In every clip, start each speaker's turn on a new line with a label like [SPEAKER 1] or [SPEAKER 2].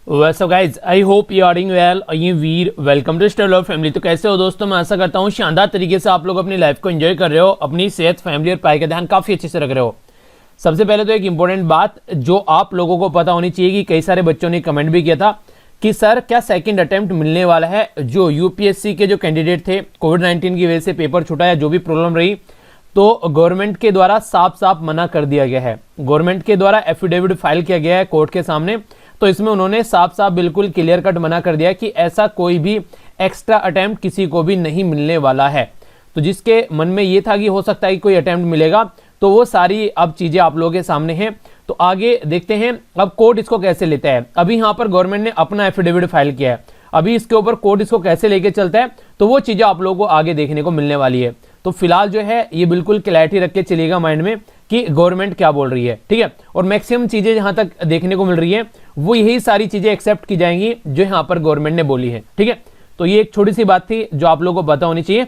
[SPEAKER 1] वैसे guys I hope you are doing well. ये Veer welcome to stable family. तो कैसे हो दोस्तों, मैं आशा करता हूँ शानदार तरीके से आप लोग अपनी लाइफ को एंजॉय कर रहे हो, अपनी सेहत, फैमिली और पढ़ाई का ध्यान काफी अच्छे से रख रहे हो। सबसे पहले तो एक इंपॉर्टेंट बात जो आप लोगों को पता होनी चाहिए कि कई सारे बच्चों ने कमेंट भी किया था कि सर क्या सेकंड अटेम्प्ट मिलने वाला है। जो यूपीएससी के जो कैंडिडेट थे, कोविड-19 की वजह से पेपर छूटा या जो भी प्रॉब्लम रही, तो गवर्नमेंट के द्वारा साफ साफ मना कर दिया गया है। गवर्नमेंट के द्वारा एफिडेविट फाइल किया गया है कोर्ट के सामने, तो इसमें उन्होंने साफ साफ बिल्कुल क्लियर कट मना कर दिया कि ऐसा कोई भी एक्स्ट्रा अटेम्प्ट किसी को भी नहीं मिलने वाला है। तो जिसके मन में ये था कि हो सकता है कि कोई अटेम्प्ट मिलेगा, तो वो सारी अब चीजें आप लोगों के सामने हैं। तो आगे देखते हैं अब कोर्ट इसको कैसे लेता है। अभी यहाँ पर गवर्नमेंट ने अपना एफिडेविट फाइल किया है, अभी इसके ऊपर कोर्ट इसको कैसे लेके चलता है, तो वो चीजें आप लोगों को आगे देखने को मिलने वाली है। तो फिलहाल जो है ये बिल्कुल क्लैरिटी रख के चलिएगा माइंड में कि गवर्नमेंट क्या बोल रही है, ठीक है। और मैक्सिमम चीजें जहां तक देखने को मिल रही है वो यही सारी चीजें एक्सेप्ट की जाएंगी जो यहाँ पर गवर्नमेंट ने बोली है, ठीक है। तो ये एक छोटी सी बात थी जो आप लोगों को पता होनी चाहिए।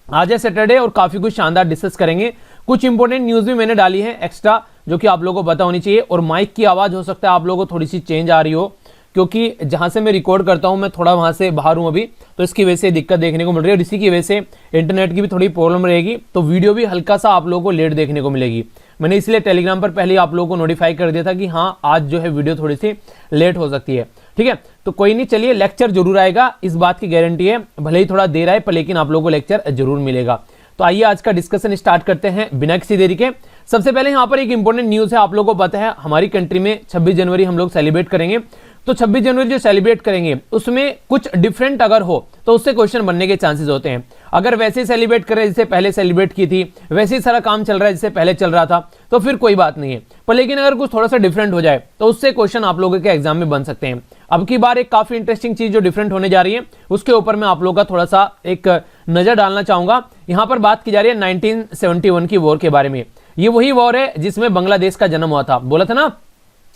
[SPEAKER 1] आज है सैटरडे और काफी कुछ शानदार डिस्कस करेंगे। कुछ इंपॉर्टेंट न्यूज भी मैंने डाली है एक्स्ट्रा जो कि आप लोगों को पता होनी चाहिए। और माइक की आवाज हो सकता है आप लोगों को थोड़ी सी चेंज आ रही हो, क्योंकि जहां से मैं रिकॉर्ड करता हूं मैं थोड़ा वहां से बाहर हूं अभी, तो इसकी वजह से दिक्कत देखने को मिल रही है। और इसी की वजह से इंटरनेट की भी थोड़ी प्रॉब्लम रहेगी, तो वीडियो भी हल्का सा आप लोगों को लेट देखने को मिलेगी। मैंने इसलिए टेलीग्राम पर पहले आप लोगों को नोटिफाई कर दिया था कि हाँ आज जो है वीडियो थोड़ी सी लेट हो सकती है, ठीक है। तो कोई नहीं, चलिए लेक्चर जरूर आएगा, इस बात की गारंटी है, भले ही थोड़ा देर आए पर लेकिन आप लोगों को लेक्चर जरूर मिलेगा। तो आइए आज का डिस्कशन स्टार्ट करते हैं बिना किसी देरी के। सबसे पहले यहाँ पर एक इंपॉर्टेंट न्यूज है, आप लोगों को पता है हमारी कंट्री में 26 जनवरी हम लोग सेलिब्रेट करेंगे। तो 26 जनवरी जो सेलिब्रेट करेंगे उसमें कुछ डिफरेंट अगर हो तो उससे क्वेश्चन बनने के चांसेस होते हैं। अगर वैसे सेलिब्रेट करें जैसे पहले सेलिब्रेट की थी, वैसे ही सारा काम चल रहा है जैसे पहले चल रहा था, तो फिर कोई बात नहीं है। पर लेकिन अगर कुछ थोड़ा सा डिफरेंट हो जाए तो उससे क्वेश्चन आप लोगों के एग्जाम में बन सकते हैं। अब की बार एक काफी इंटरेस्टिंग चीज जो डिफरेंट होने जा रही है उसके ऊपर मैं आप लोगों का थोड़ा सा एक नजर डालना चाहूंगा। यहाँ पर बात की जा रही है 1971 की वॉर के बारे में। ये वही वॉर है जिसमें बांग्लादेश का जन्म हुआ था, बोला था ना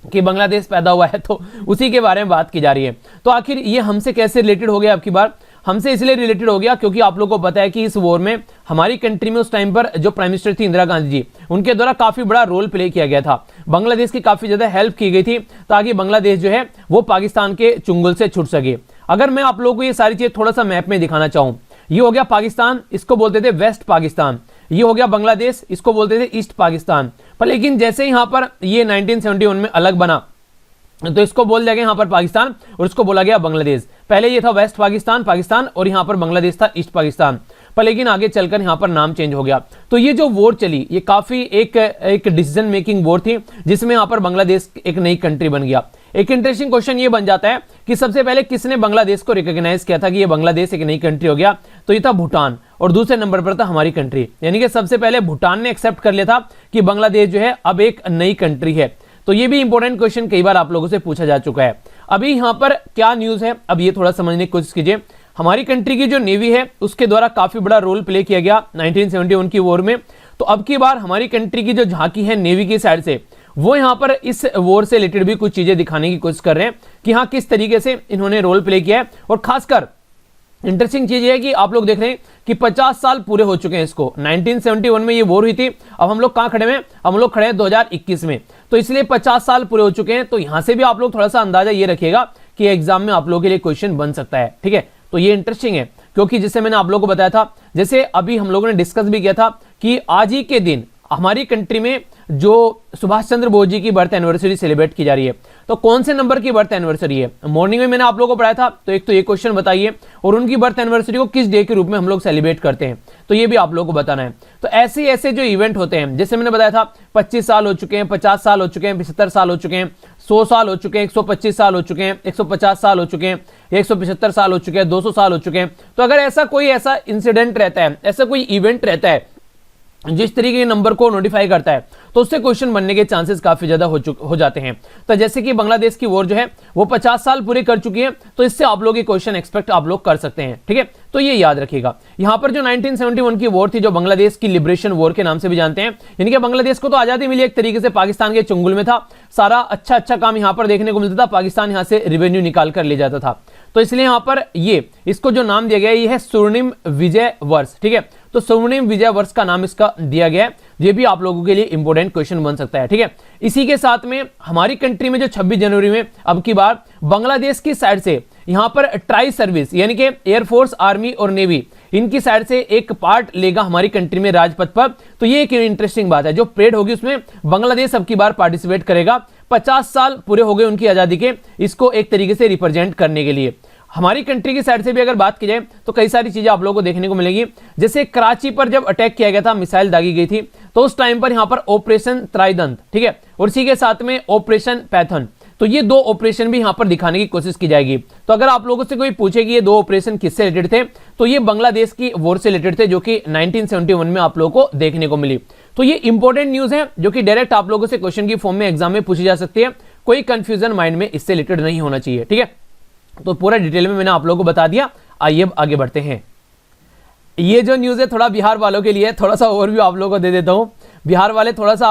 [SPEAKER 1] कि बांग्लादेश पैदा हुआ है, तो उसी के बारे में बात की जा रही है। तो आखिर ये हमसे कैसे रिलेटेड हो गया? अब की बार हमसे इसलिए रिलेटेड हो गया क्योंकि आप लोगों को पता है कि इस वॉर में हमारी कंट्री में उस टाइम पर जो प्राइम मिनिस्टर थी इंदिरा गांधी जी, उनके द्वारा काफी बड़ा रोल प्ले किया गया था। बांग्लादेश की काफी ज्यादा हेल्प की गई थी ताकि बांग्लादेश जो है वो पाकिस्तान के चुंगल से छूट सके। अगर मैं आप लोगों को ये सारी चीज थोड़ा सा मैप में दिखाना चाहूं, ये हो गया पाकिस्तान, इसको बोलते थे वेस्ट पाकिस्तान। ये हो गया बांग्लादेश, इसको बोलते थे ईस्ट पाकिस्तान। पर लेकिन जैसे यहाँ पर ये 1971 में अलग बना तो इसको बोल दिया गया यहाँ पर पाकिस्तान और इसको बोला गया बांग्लादेश। पहले ये था वेस्ट पाकिस्तान और यहाँ पर बांग्लादेश था ईस्ट पाकिस्तान, पर लेकिन आगे चलकर यहाँ पर नाम चेंज हो गया। तो ये जो वॉर चली ये काफी एक डिसीजन मेकिंग वॉर थी जिसमें यहाँ पर बांग्लादेश एक नई कंट्री बन गया। एक इंटरेस्टिंग क्वेश्चन ये बन जाता है कि सबसे पहले किसने बांग्लादेश को रिकॉग्नाइज किया था कि ये बांग्लादेश एक नई कंट्री हो गया? तो ये था भूटान, और दूसरे नंबर पर था हमारी कंट्री। यानी कि सबसे पहले भूटान ने एक्सेप्ट कर लिया था कि बांग्लादेश जो है अब एक नई कंट्री है। तो ये भी इंपॉर्टेंट क्वेश्चन कई बार आप लोगों से पूछा जा चुका है। अभी यहाँ पर क्या न्यूज है, अब ये थोड़ा समझने की कोशिश कीजिए। हमारी कंट्री की जो नेवी है उसके द्वारा काफी बड़ा रोल प्ले किया गया 1971 की वॉर में। तो अब की बार हमारी कंट्री की जो झांकी है नेवी की साइड से, वो यहाँ पर इस वॉर से रिलेटेड भी कुछ चीजें दिखाने की कोशिश कर रहे हैं कि हाँ किस तरीके से इन्होंने रोल प्ले किया है। और खासकर इंटरेस्टिंग चीज ये है कि आप लोग देख रहे हैं कि 50 साल पूरे हो चुके हैं इसको। 1971 में ये वॉर हुई थी, अब हम लोग कहां खड़े हैं? हम लोग खड़े हैं 2021 में। तो इसलिए 50 साल पूरे हो चुके हैं। तो यहां से भी आप लोग थोड़ा सा अंदाजा ये रखिएगा कि एग्जाम में आप लोगों के लिए क्वेश्चन बन सकता है, ठीक है। तो ये इंटरेस्टिंग है क्योंकि जैसे मैंने आप लोगों को बताया था, जैसे अभी हम लोगों ने डिस्कस भी किया था कि आज ही के दिन हमारी कंट्री में जो सुभाष चंद्र बोस जी की बर्थ एनिवर्सरी सेलिब्रेट की जा रही है। तो कौन से नंबर की बर्थ एनिवर्सरी है? मॉर्निंग में मैंने आप लोगों को पढ़ाया था, तो एक तो ये क्वेश्चन बताइए, और उनकी बर्थ एनिवर्सरी को किस डे के रूप में हम लोग सेलिब्रेट करते हैं, तो ये भी आप लोगों को बताना है। तो ऐसे ऐसे जो इवेंट होते हैं, जैसे मैंने बताया था 25 साल हो चुके हैं, 50 साल हो चुके हैं, 75 साल हो चुके हैं, 100 साल हो चुके हैं, 125 साल हो चुके हैं, 150 साल हो चुके हैं, 175 साल हो चुके हैं, 200 साल हो चुके हैं। तो अगर ऐसा कोई ऐसा इंसिडेंट रहता है, ऐसा कोई इवेंट रहता है जिस तरीके के नंबर को नोटिफाई करता है, तो उससे क्वेश्चन बनने के चांसेस काफी ज्यादा हो जाते हैं। तो जैसे कि बांग्लादेश की वॉर जो है वो 50 साल पूरे कर चुकी है, तो इससे आप लोग ये क्वेश्चन एक्सपेक्ट आप लोग कर सकते हैं, ठीक है। तो ये याद रखिएगा। यहाँ पर जो 1971 की वॉर थी, जो बांग्लादेश की लिबरेशन वॉर के नाम से भी जानते हैं, यानी कि बांग्लादेश को तो आजादी मिली एक तरीके से, पाकिस्तान के चुंगल में था, सारा अच्छा काम यहाँ पर देखने को मिलता था, पाकिस्तान यहाँ से रेवेन्यू निकाल कर ले जाता था। तो इसलिए यहाँ पर ये इसको जो नाम दिया गया ये है स्वर्णिम विजय वर्ष, ठीक है। तो स्वर्णिम विजय वर्ष का नाम इसका दिया गया है। ये भी आप लोगों के लिए इंपॉर्टेंट इंपॉर्टेंट क्वेश्चन बन सकता है, ठीक है। इसी के साथ में हमारी कंट्री में जो 26 जनवरी में अब की बार बांग्लादेश की साइड से यहां पर ट्राई सर्विस यानी कि एयरफोर्स, आर्मी और नेवी इनकी साइड से एक पार्ट लेगा हमारी कंट्री में राजपथ पर। तो ये एक इंटरेस्टिंग बात है, जो परेड होगी उसमें बांग्लादेश अब की बार पार्टिसिपेट करेगा। 50 साल पूरे हो गए उनकी आजादी के, इसको एक तरीके से रिप्रेजेंट करने के लिए। हमारी कंट्री की साइड से भी अगर बात की जाए तो कई सारी चीजें आप लोगों को देखने को मिलेगी। जैसे कराची पर जब अटैक किया गया था, मिसाइल दागी गई थी, तो उस टाइम पर यहां पर ऑपरेशन त्राइदंत, ठीक है, और इसी के साथ में ऑपरेशन पैथन, तो ये दो ऑपरेशन भी यहां पर दिखाने की कोशिश की जाएगी। तो अगर आप लोगों से कोई पूछे कि ये दो ऑपरेशन किससे रिलेटेड थे, तो ये बांग्लादेश की वॉर से रिलेटेड थे, जो कि 1971 में आप लोगों को देखने को मिली। तो ये इंपॉर्टेंट न्यूज है जो कि डायरेक्ट आप लोगों से क्वेश्चन की फॉर्म में एग्जाम में पूछी जा सकती है। कोई कंफ्यूजन माइंड में इससे रिलेटेड नहीं होना चाहिए, ठीक है। तो पूरा डिटेल में मैंने आप लोगों को बता दिया। आइए अब आगे बढ़ते हैं। ये जो न्यूज़ है थोड़ा बिहार वालों के लिए, थोड़ा सा ओवरव्यू आप लोगों को दे देता हूं। बिहार वाले थोड़ा सा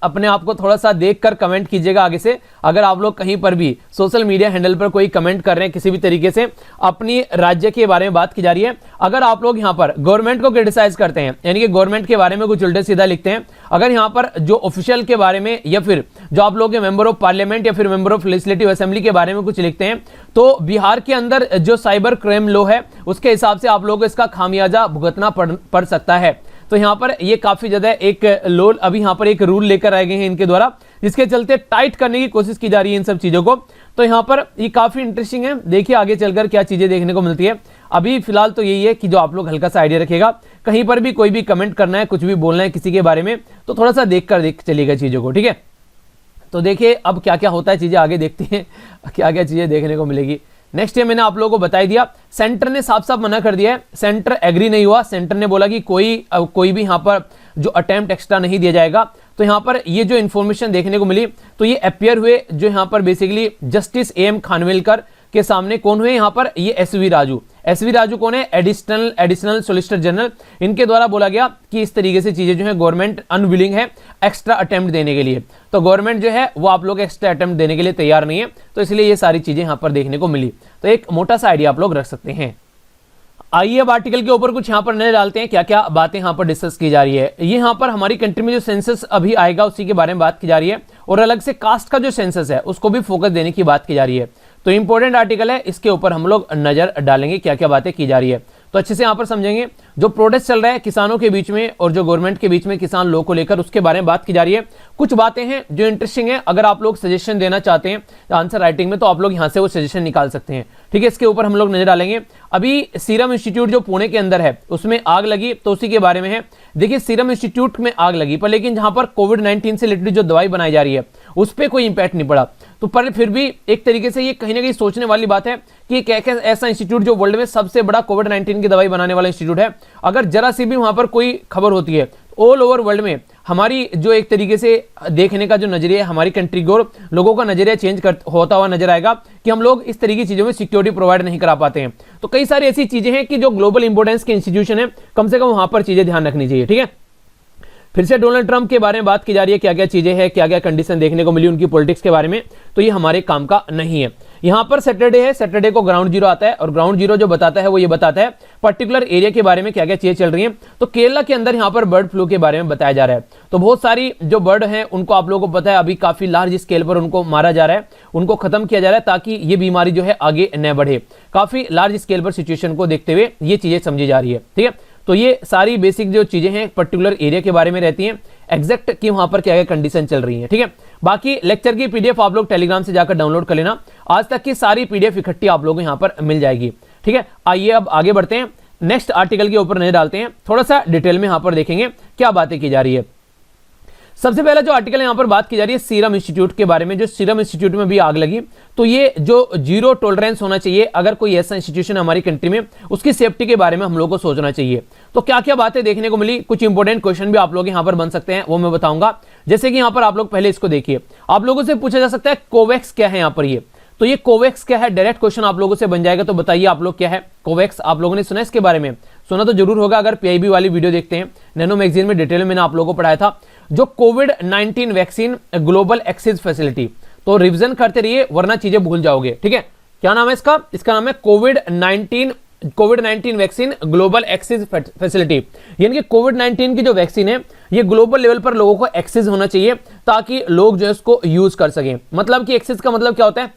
[SPEAKER 1] अपने आप को थोड़ा सा देखकर कमेंट कीजिएगा आगे से। अगर आप लोग कहीं पर भी सोशल मीडिया हैंडल पर कोई कमेंट कर रहे हैं किसी भी तरीके से, अपनी राज्य के बारे में बात की जा रही है, अगर आप लोग यहां पर गवर्नमेंट को क्रिटिसाइज करते हैं, यानी कि गवर्नमेंट के बारे में कुछ उल्टा सीधा लिखते हैं, अगर यहां पर जो ऑफिशियल के बारे में या फिर जो आप लोग के मेंबर ऑफ पार्लियामेंट या फिर मेंबर ऑफ लेजिस्लेटिव असेंबली के बारे में कुछ लिखते हैं, तो बिहार के अंदर जो साइबर क्राइम लॉ है उसके हिसाब से आप लोगों को इसका खामियाजा भुगतना पड़ सकता है। तो यहां पर ये काफी ज्यादा एक लॉ, अभी यहां पर एक रूल लेकर आए गए हैं इनके द्वारा, जिसके चलते टाइट करने की कोशिश की जा रही है इन सब चीजों को। तो यहां पर ये काफी इंटरेस्टिंग है, देखिए आगे चलकर क्या चीजें देखने को मिलती है। अभी फिलहाल तो यही है कि जो आप लोग हल्का सा आइडिया रखेगा, कहीं पर भी कोई भी कमेंट करना है, कुछ भी बोलना है किसी के बारे में, तो थोड़ा सा देख चलिएगा चीजों को, ठीक है। तो देखिए अब क्या क्या होता है, चीजें आगे देखते हैं क्या क्या चीजें देखने को मिलेगी। नेक्स्ट ये मैंने आप लोगों को बता दिया, सेंटर ने साफ साफ मना कर दिया है, सेंटर एग्री नहीं हुआ। सेंटर ने बोला कि कोई भी यहां पर जो अटेम्प्ट एक्स्ट्रा नहीं दिया जाएगा। तो यहां पर ये जो इन्फॉर्मेशन देखने को मिली, तो ये अपियर हुए जो यहां पर बेसिकली जस्टिस AM खानविलकर के सामने। कौन हुए यहां पर? ये SV राजू। SV राजू कौन है? Additional solicitor general. इनके द्वारा बोला गया कि इस तरीके से चीजें जो है गवर्नमेंट अनविलिंग है एक्स्ट्रा अटेम्प्ट देने के लिए। तो गवर्नमेंट जो है वो आप लोग एक्स्ट्रा अटेम्प्ट देने के लिए तैयार नहीं है, तो इसलिए ये सारी चीजें यहां पर देखने को मिली। तो एक मोटा सा आइडिया आप लोग रख सकते हैं। आइए अब आर्टिकल के ऊपर कुछ यहां पर नजर डालते हैं, क्या क्या बातें यहां पर डिस्कस की जा रही है। ये यहां पर हमारी कंट्री में जो सेंसस अभी आएगा उसी के बारे में बात की जा रही है, और अलग से कास्ट का जो सेंसस है उसको भी फोकस देने की बात की जा रही है। तो इंपॉर्टेंट आर्टिकल है, इसके ऊपर हम लोग नजर डालेंगे क्या क्या बातें की जा रही है। तो अच्छे से यहां पर समझेंगे। जो प्रोटेस्ट चल रहा है किसानों के बीच में और जो गवर्नमेंट के बीच में किसान लोगों को लेकर, उसके बारे में बात की जा रही है। कुछ बातें हैं जो इंटरेस्टिंग है, अगर आप लोग सजेशन देना चाहते हैं आंसर राइटिंग में, तो आप लोग यहां से वो सजेशन निकाल सकते हैं, ठीक है। इसके ऊपर हम लोग नजर डालेंगे। अभी सीरम इंस्टीट्यूट जो पुणे के अंदर है उसमें आग लगी, तो उसी के बारे में है। देखिए सीरम इंस्टीट्यूट में आग लगी, पर लेकिन जहां पर कोविड-19 से रिलेटेड जो दवाई बनाई जा रही है उस पर कोई इंपैक्ट नहीं पड़ा। तो पर फिर भी एक तरीके से ये कहीं ना कहीं सोचने वाली बात है कि एक ऐसा इंस्टीट्यूट जो वर्ल्ड में सबसे बड़ा कोविड-19 की दवाई बनाने वाला इंस्टीट्यूट है, अगर जरा सी भी वहां पर कोई खबर होती है, ऑल ओवर वर्ल्ड में हमारी जो एक तरीके से देखने का जो नजरिया है, हमारी कंट्री को लोगों का नजरिया चेंज होता हुआ नजर आएगा कि हम लोग इस तरीके की चीजों में सिक्योरिटी प्रोवाइड नहीं करा पाते हैं। तो कई सारी ऐसी चीजें हैं कि जो ग्लोबल इंपोर्टेंस के इंस्टीट्यूशन है, कम से कम वहां पर चीजें ध्यान रखनी चाहिए, ठीक है। फिर से डोनाल्ड ट्रंप के बारे में बात की जा रही है, क्या क्या चीजें हैं, क्या क्या कंडीशन देखने को मिली उनकी पॉलिटिक्स के बारे में, तो ये हमारे काम का नहीं है। यहां पर सैटरडे है, सैटरडे को ग्राउंड जीरो आता है, और ग्राउंड जीरो जो बताता है वो ये बताता है पर्टिकुलर एरिया के बारे में क्या क्या चीजें चल रही हैं। तो केरला के अंदर यहां पर बर्ड फ्लू के बारे में बताया जा रहा है। तो बहुत सारी जो बर्ड हैं उनको आप लोगों को पता है अभी काफी लार्ज स्केल पर उनको मारा जा रहा है, उनको खत्म किया जा रहा है, ताकि ये बीमारी जो है आगे न बढ़े। काफी लार्ज स्केल पर सिचुएशन को देखते हुए ये चीजें समझी जा रही है, ठीक है। तो ये सारी बेसिक जो चीजें हैं पर्टिकुलर एरिया के बारे में रहती हैं, एग्जैक्ट कि वहां पर क्या क्या कंडीशन चल रही है, ठीक है। बाकी लेक्चर की पीडीएफ आप लोग टेलीग्राम से जाकर डाउनलोड कर लेना, आज तक की सारी पीडीएफ इकट्ठी आप लोगों को यहां पर मिल जाएगी, ठीक है। आइए अब आगे बढ़ते हैं, नेक्स्ट आर्टिकल के ऊपर नजर डालते हैं, थोड़ा सा डिटेल में यहां पर देखेंगे क्या बातें की जा रही है। सबसे पहला जो आर्टिकल यहां पर बात की जा रही है सीरम इंस्टीट्यूट के बारे में। जो सीरम इंस्टीट्यूट में भी आग लगी, तो ये जो जीरो टॉलरेंस होना चाहिए अगर कोई ऐसा इंस्टीट्यूशन हमारी कंट्री में, उसकी सेफ्टी के बारे में हम लोग को सोचना चाहिए। तो क्या क्या बातें देखने को मिली, कुछ इंपॉर्टेंट क्वेश्चन भी आप लोग यहां पर बन सकते हैं, वो मैं बताऊंगा। जैसे कि यहां पर आप लोग पहले इसको देखिए, आप लोगों से पूछा जा सकता है कोवैक्स क्या है यहां पर। ये तो ये कोवैक्स क्या है, डायरेक्ट क्वेश्चन आप लोगों से बन जाएगा। तो बताइए आप लोग क्या है कोवैक्स, आप लोगों ने सुना इसके बारे में? सुना तो जरूर होगा अगर पीआईबी वाली वीडियो देखते हैं, नैनो मैगजीन में डिटेल में मैंने आप लोगों को पढ़ाया था। जो कोविड-19 वैक्सीन ग्लोबल एक्सेस फैसिलिटी, तो रिवीजन करते रहिए वरना चीजें भूल जाओगे, ठीक है। क्या नाम है इसका? इसका नाम है कोविड-19 कोविड-19 वैक्सीन ग्लोबल एक्सेस फैसिलिटी, यानी कि कोविड-19 की जो वैक्सीन है ये ग्लोबल लेवल पर लोगों को एक्सेस होना चाहिए ताकि लोग जो है इसको यूज कर सकें। मतलब कि एक्सेस का मतलब क्या होता है,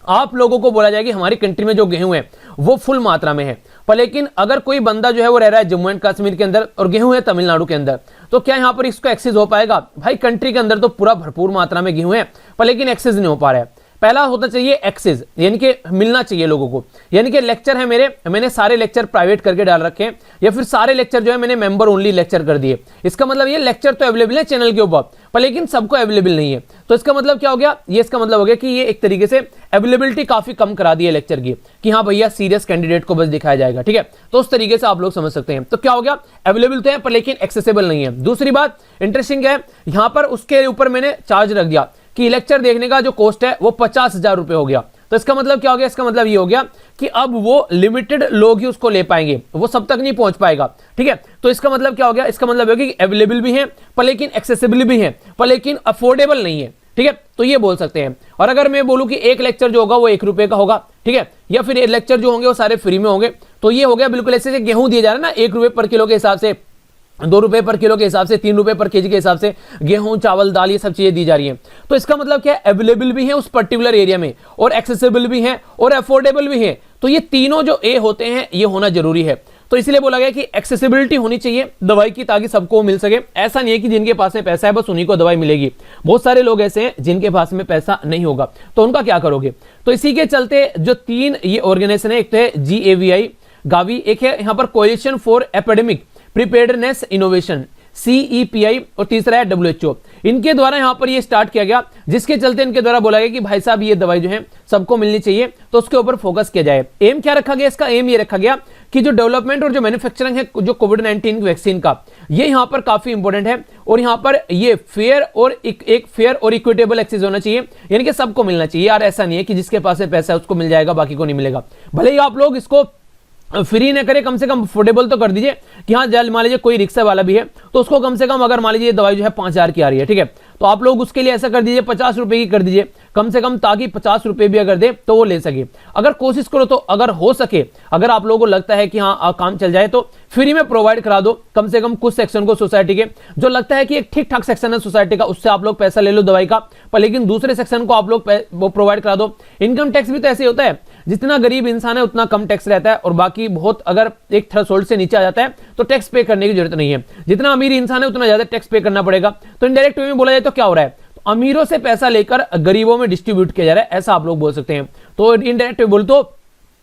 [SPEAKER 1] आप लोगों को बोला जाए कि हमारी कंट्री में जो गेहूं है वो फुल मात्रा में है, पर लेकिन अगर कोई बंदा जो है वो रह रहा है जम्मू एंड कश्मीर के अंदर और गेहूं है तमिलनाडु के अंदर, तो क्या यहां पर इसको एक्सेस हो पाएगा? भाई कंट्री के अंदर तो पूरा भरपूर मात्रा में गेहूं है पर लेकिन एक्सेस नहीं हो पा रहा है। पहला होता चाहिए एक्सेस, यानी कि मिलना चाहिए लोगों को, यानी कि लेक्चर है मैंने सारे लेक्चर प्राइवेट करके डाल रखे हैं या फिर सारे लेक्चर जो है मैंने मेंबर ओनली लेक्चर कर दिए। इसका मतलब ये लेक्चर तो अवेलेबल है चैनल के ऊपर पर लेकिन सबको अवेलेबल नहीं है। तो इसका मतलब क्या हो गया, ये इसका मतलब हो गया कि ये एक तरीके से अवेलेबिलिटी काफी कम करा दी है लेक्चर की, कि हाँ भैया सीरियस कैंडिडेट को बस दिखाया जाएगा, ठीक है। तो उस तरीके से आप लोग समझ सकते हैं। तो क्या हो गया, अवेलेबल तो है पर लेकिन एक्सेसिबल नहीं है। दूसरी बात इंटरेस्टिंग है, यहां पर उसके ऊपर मैंने चार्ज रख दिया कि लेक्चर देखने का जो कॉस्ट है वो 50,000 रुपए हो गया। तो इसका मतलब क्या हो गया, इसका मतलब ये हो गया कि अब वो लिमिटेड लोग ही उसको ले पाएंगे, वो सब तक नहीं पहुंच पाएगा, ठीक है। तो इसका मतलब क्या हो गया, इसका मतलब है कि अवेलेबल भी है पर लेकिन एक्सेसिबल भी है पर लेकिन अफोर्डेबल नहीं है, ठीक है। तो ये बोल सकते हैं। और अगर मैं बोलूं कि एक लेक्चर जो होगा वो 1 रुपए का होगा, ठीक है, या फिर एक लेक्चर जो होंगे वो सारे फ्री में होंगे, तो ये हो गया बिल्कुल ऐसे गेहूं दिए जा रहे हैं ना 1 रुपए पर किलो के हिसाब से, 2 रुपए पर किलो के हिसाब से, 3 रुपए पर केजी के हिसाब से गेहूं चावल दाल ये सब चीजें दी जा रही हैं। तो इसका मतलब क्या है, अवेलेबल भी है उस पर्टिकुलर एरिया में और एक्सेसिबल भी है और अफोर्डेबल भी है। तो ये तीनों जो ए होते हैं ये होना जरूरी है। तो इसलिए बोला गया कि एक्सेसिबिलिटी होनी चाहिए दवाई की ताकि सबको मिल सके। ऐसा नहीं है कि जिनके पास में पैसा है बस उन्हीं को दवाई मिलेगी, बहुत सारे लोग ऐसे हैं जिनके पास में पैसा नहीं होगा, तो उनका क्या करोगे। तो इसी के चलते जो 3 ये ऑर्गेनाइजेशन है, एक तो है GAVI गावी, एक है यहां पर coalition for epidemic preparedness innovation CEPI और तीसरा है WHO। इनके द्वारा यहां पर ये स्टार्ट किया गया, जिसके चलते इनके द्वारा बोला गया कि भाई साहब ये दवाई जो है सबको मिलनी चाहिए, तो उसके ऊपर फोकस किया जाए। एम क्या रखा गया, इसका एम ये रखा गया कि जो डेवलपमेंट और जो मैन्युफैक्चरिंग है जो कोविड-19 वैक्सीन का, ये यहां पर काफी इंपॉर्टेंट है और यहां पर ये फेयर और एक फेयर और इक्विटेबल एक्सेस होना चाहिए, यानी कि सबको मिलना चाहिए। यार ऐसा नहीं है कि जिसके पास है पैसा है उसको मिल जाएगा बाकी को नहीं मिलेगा। भले ही आप लोग इसको फ्री न करे, कम से कम अफोर्डेबल तो कर दीजिए कि हाँ जल मान लीजिए कोई रिक्शा वाला भी है तो उसको कम से कम, अगर मान लीजिए दवाई जो है 5,000 की आ रही है, ठीक है, तो आप लोग उसके लिए ऐसा कर दीजिए 50 रुपए की कर दीजिए कम से कम, ताकि 50 रुपए भी अगर दे तो वो ले सके। अगर कोशिश करो तो अगर हो सके, अगर आप लोगों को लगता है कि हाँ काम चल जाए तो फ्री में प्रोवाइड करा दो कम से कम कुछ सेक्शन को सोसाइटी के, जो लगता है कि एक ठीक ठाक सेक्शन है सोसाइटी का, उससे आप लोग पैसा ले लो दवाई का, पर लेकिन दूसरे सेक्शन को आप लोग वो प्रोवाइड करा दो। इनकम टैक्स भी तो ऐसे होता है, जितना गरीब इंसान है उतना कम टैक्स रहता है और बाकी बहुत अगर एक थ्रेशोल्ड से नीचे आ जाता है तो टैक्स पे करने की जरूरत नहीं है। जितना अमीर इंसान है उतना ज्यादा टैक्स पे करना पड़ेगा। तो इनडायरेक्ट वे में बोला जाए तो क्या हो रहा है, तो अमीरों से पैसा लेकर गरीबों में डिस्ट्रीब्यूट किया जा रहा है, ऐसा आप लोग बोल सकते हैं। तो इनडायरेक्ट वे बोल तो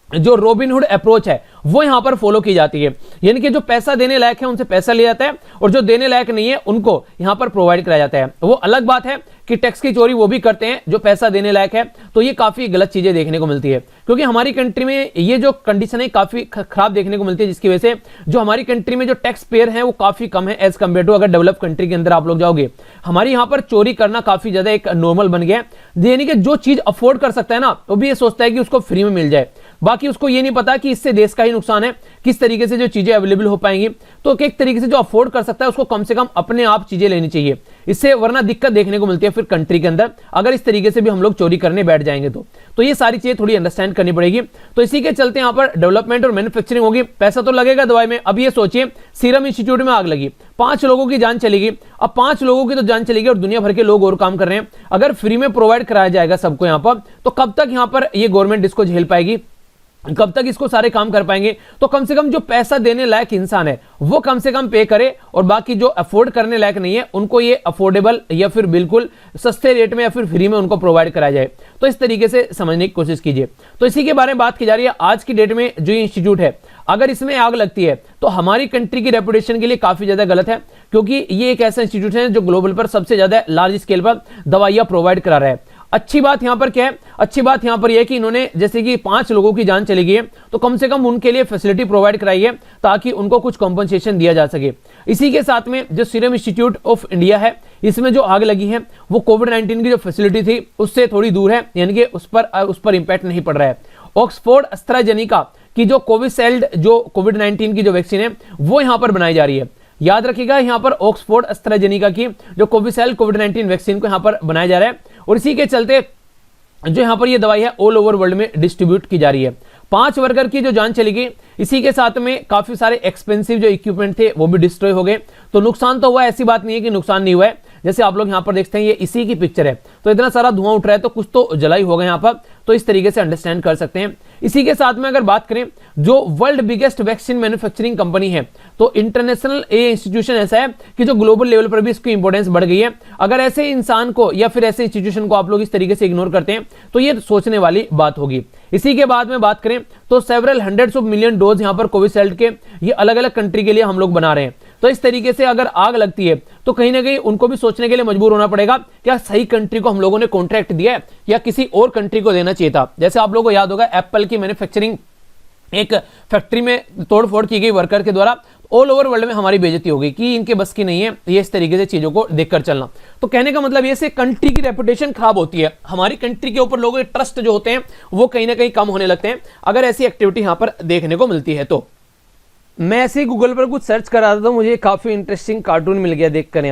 [SPEAKER 1] जो रॉबिनहुड अप्रोच है वो यहां पर फॉलो की जाती है, यानी कि जो पैसा देने लायक है उनसे पैसा लिया जाता है और जो देने लायक नहीं है उनको यहां पर प्रोवाइड कराया जाता है। वो अलग बात है कि टैक्स की चोरी वो भी करते हैं जो पैसा देने लायक है, तो ये काफी गलत चीजें देखने को मिलती है, क्योंकि हमारी कंट्री में ये जो कंडीशन है काफी खराब देखने को मिलती है, जिसकी वजह से जो हमारी कंट्री में जो टैक्स पेयर है वो काफी कम है एज कम्पेयर टू अगर डेवलप कंट्री के अंदर आप लोग जाओगे। हमारी यहाँ पर चोरी करना काफी ज्यादा एक नॉर्मल बन गया है, यानी कि जो चीज अफोर्ड कर सकता है ना वो भी ये सोचता है कि उसको फ्री में मिल जाए, बाकी उसको ये नहीं पता कि इससे देश का ही नुकसान है, किस तरीके से जो चीजें अवेलेबल हो पाएंगी। तो एक तरीके से जो अफोर्ड कर सकता है उसको कम से कम अपने आप चीजें लेनी चाहिए, इससे वरना दिक्कत देखने को मिलती है फिर कंट्री के अंदर, अगर इस तरीके से भी हम लोग चोरी करने बैठ जाएंगे तो ये सारी चीजें थोड़ी अंडरस्टैंड करनी पड़ेगी। तो इसी के चलते यहाँ पर डेवलपमेंट और मैन्युफैक्चरिंग होगी, पैसा तो लगेगा दवाई में। अब ये सोचिए सीरम इंस्टीट्यूट में आग लगी, 5 लोगों की जान चलेगी, अब 5 लोगों की तो जान चलेगी और दुनिया भर के लोग और काम कर रहे हैं। अगर फ्री में प्रोवाइड कराया जाएगा सबको यहाँ पर, तो कब तक यहाँ पर ये गवर्नमेंट इसको झेल पाएगी, कब तक इसको सारे काम कर पाएंगे। तो कम से कम जो पैसा देने लायक इंसान है वो कम से कम पे करे और बाकी जो अफोर्ड करने लायक नहीं है उनको ये अफोर्डेबल या फिर बिल्कुल सस्ते रेट में या फिर फ्री में उनको प्रोवाइड कराया जाए। तो इस तरीके से समझने की कोशिश कीजिए। तो इसी के बारे में बात की जा रही है। आज की डेट में जो इंस्टीट्यूट है अगर इसमें आग लगती है तो हमारी कंट्री की रेपुटेशन के लिए काफी ज्यादा गलत है, क्योंकि ये एक ऐसा इंस्टीट्यूट है जो ग्लोबल पर सबसे ज्यादा लार्ज स्केल पर दवाइयां प्रोवाइड करा रहा है। अच्छी बात यहां पर क्या है, अच्छी बात यहां पर यह है कि इन्होंने जैसे कि 5 लोगों की जान चली गई है तो कम से कम उनके लिए फैसिलिटी प्रोवाइड कराई है ताकि उनको कुछ कॉम्पनसेशन दिया जा सके। इसी के साथ में जो सीरम इंस्टीट्यूट ऑफ इंडिया है इसमें जो आग लगी है वो कोविड-19 की जो फैसिलिटी थी उससे थोड़ी दूर है, यानी कि उस पर इंपैक्ट नहीं पड़ रहा है। ऑक्सफोर्ड एस्ट्राजेनेका की जो कोविशील्ड जो कोविड-19 की जो वैक्सीन है वो यहां पर बनाई जा रही है। याद रखिएगा यहां पर ऑक्सफोर्ड एस्ट्राजेनेका की जो कोविशील्ड कोविड-19 वैक्सीन को यहां पर बनाया जा रहा है और इसी के चलते जो यहाँ पर ये दवाई है ऑल ओवर वर्ल्ड में डिस्ट्रीब्यूट की जा रही है। 5 वर्कर की जो जान चली गई, इसी के साथ में काफी सारे एक्सपेंसिव जो इक्विपमेंट थे वो भी डिस्ट्रॉय हो गए। तो नुकसान तो हुआ, ऐसी बात नहीं है कि नुकसान नहीं हुआ है। जैसे आप लोग यहाँ पर देखते हैं, ये इसी की पिक्चर है, तो इतना सारा धुआं उठ रहा है तो कुछ तो जलाई होगा यहाँ पर, तो इस तरीके से अंडरस्टैंड कर सकते हैं। इसी के साथ में अगर बात करें, जो world biggest vaccine manufacturing company है, तो इंटरनेशनल ये इंस्टीट्यूशन ऐसा है कि जो ग्लोबल लेवल पर भी इसकी इंपॉर्टेंस बढ़ गई है। अगर ऐसे इंसान को या फिर ऐसे इंस्टीट्यूशन को आप लोग इस तरीके से इग्नोर करते हैं तो ये सोचने वाली बात होगी। इसी के बाद में बात करें तो several hundreds of million dose यहाँ पर कोविशील्ड के ये अलग अलग कंट्री के लिए हम लोग बना रहे हैं। तो इस तरीके से अगर आग लगती है तो कहीं ना कहीं उनको भी सोचने के लिए मजबूर होना पड़ेगा, क्या सही कंट्री को हम लोगों ने कॉन्ट्रैक्ट दिया है या किसी और कंट्री को देना चाहिए था। जैसे आप लोगों को याद होगा, एप्पल की मैन्युफैक्चरिंग एक फैक्ट्री में तोड़फोड़ की गई वर्कर के द्वारा, ऑल ओवर वर्ल्ड में हमारी बेइज्जती हो गई कि इनके बस की नहीं है ये इस तरीके से चीजों को देखकर चलना। तो कहने का मतलब ये से कंट्री की रेपुटेशन खराब होती है, हमारी कंट्री के ऊपर लोगों के ट्रस्ट जो होते हैं वो कहीं ना कहीं कम होने लगते हैं अगर ऐसी एक्टिविटी यहां पर देखने को मिलती है। तो मैं ऐसे ही गूगल पर कुछ सर्च कर रहा था तो मुझे काफी इंटरेस्टिंग कार्टून मिल गया देखकर।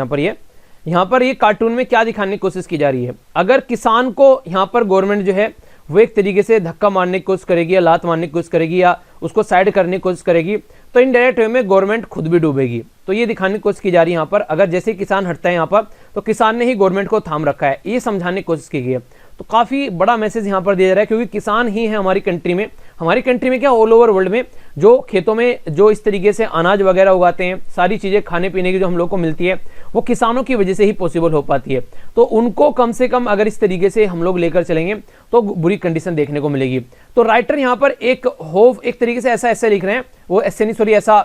[SPEAKER 1] यहाँ पर ये कार्टून में क्या दिखाने की कोशिश की जा रही है, अगर किसान को यहाँ पर गवर्नमेंट जो है वो एक तरीके से धक्का मारने की कोशिश करेगी या लात मारने की कोशिश करेगी या उसको साइड करने की कोशिश करेगी तो इनडायरेक्ट वे में गवर्नमेंट खुद भी डूबेगी। तो ये दिखाने की कोशिश की जा रही है यहाँ पर, अगर जैसे किसान हटता है यहाँ पर तो किसान ने ही गवर्नमेंट को थाम रखा है, ये समझाने की कोशिश की गई है। तो काफी बड़ा मैसेज यहाँ पर दिया जा रहा है, क्योंकि किसान ही है हमारी कंट्री में क्या ऑल ओवर वर्ल्ड में जो खेतों में जो इस तरीके से अनाज वगैरह उगाते हैं, सारी चीजें खाने पीने की जो हम लोग को मिलती है वो किसानों की वजह से ही पॉसिबल हो पाती है। तो उनको कम से कम अगर इस तरीके से हम लोग लेकर चलेंगे तो बुरी कंडीशन देखने को मिलेगी। तो राइटर यहाँ पर एक तरीके से ऐसा ऐसे लिख रहे हैं, वो ऐसे नहीं सॉरी ऐसा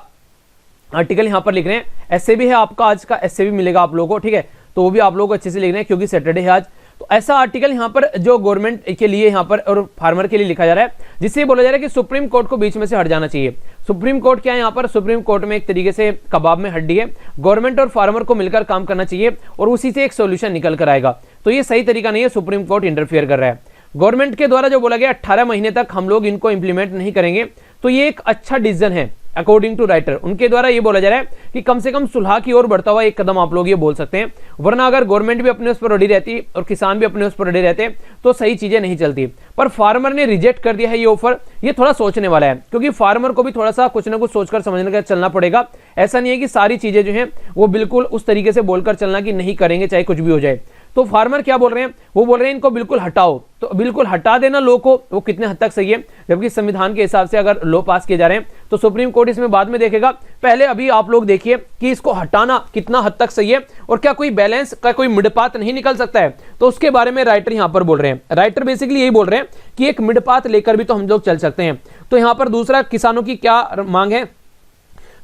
[SPEAKER 1] आर्टिकल यहाँ पर लिख रहे हैं। ऐसे भी है, आपका आज का ऐसे भी मिलेगा आप लोगों को, ठीक है, तो वो भी आप लोगों को अच्छे से लिख रहे हैं क्योंकि सैटरडे है आज। तो ऐसा आर्टिकल यहाँ पर जो गवर्नमेंट के लिए यहाँ पर और फार्मर के लिए लिखा जा रहा है, जिससे बोला जा रहा है कि सुप्रीम कोर्ट को बीच में से हट जाना चाहिए। सुप्रीम कोर्ट क्या है यहाँ पर, सुप्रीम कोर्ट में एक तरीके से कबाब में हड्डी है, गवर्नमेंट और फार्मर को मिलकर काम करना चाहिए और उसी से एक सोल्यूशन निकल कर आएगा। तो ये सही तरीका नहीं है, सुप्रीम कोर्ट इंटरफियर कर रहा है। गवर्नमेंट के द्वारा जो बोला गया 18 महीने तक हम लोग इनको इंप्लीमेंट नहीं करेंगे, तो ये एक अच्छा डिसीजन है अकॉर्डिंग टू राइटर। उनके द्वारा ये बोला जा रहा है कि कम से कम सुलह की ओर बढ़ता हुआ एक कदम आप लोग ये बोल सकते हैं, वरना अगर गवर्नमेंट भी अपने उस पर रेडी रहती और किसान भी अपने उस पर रेडी रहते तो सही चीजें नहीं चलती। पर फार्मर ने रिजेक्ट कर दिया है ये ऑफर, ये थोड़ा सोचने वाला है, क्योंकि फार्मर को भी थोड़ा सा कुछ ना कुछ सोचकर समझने का चलना पड़ेगा। ऐसा नहीं है कि सारी चीजें जो है वो बिल्कुल उस तरीके से बोलकर चलना कि नहीं करेंगे चाहे कुछ भी हो जाए। तो फार्मर क्या बोल रहे हैं, वो बोल रहे हैं इनको बिल्कुल हटाओ। तो बिल्कुल हटा देना लॉ को, वो कितने हद तक सही है, जबकि संविधान के हिसाब से अगर लॉ पास किए जा रहे हैं तो सुप्रीम कोर्ट इसमें बाद में देखेगा। पहले अभी आप लोग देखिए कि इसको हटाना कितना हद तक सही है और क्या कोई बैलेंस का कोई मिडपाथ नहीं निकल सकता है। तो उसके बारे में राइटर यहां पर बोल रहे हैं। राइटर बेसिकली यही बोल रहे हैं कि एक मिडपाथ लेकर भी तो हम लोग चल सकते हैं। तो यहां पर दूसरा किसानों की क्या मांग है,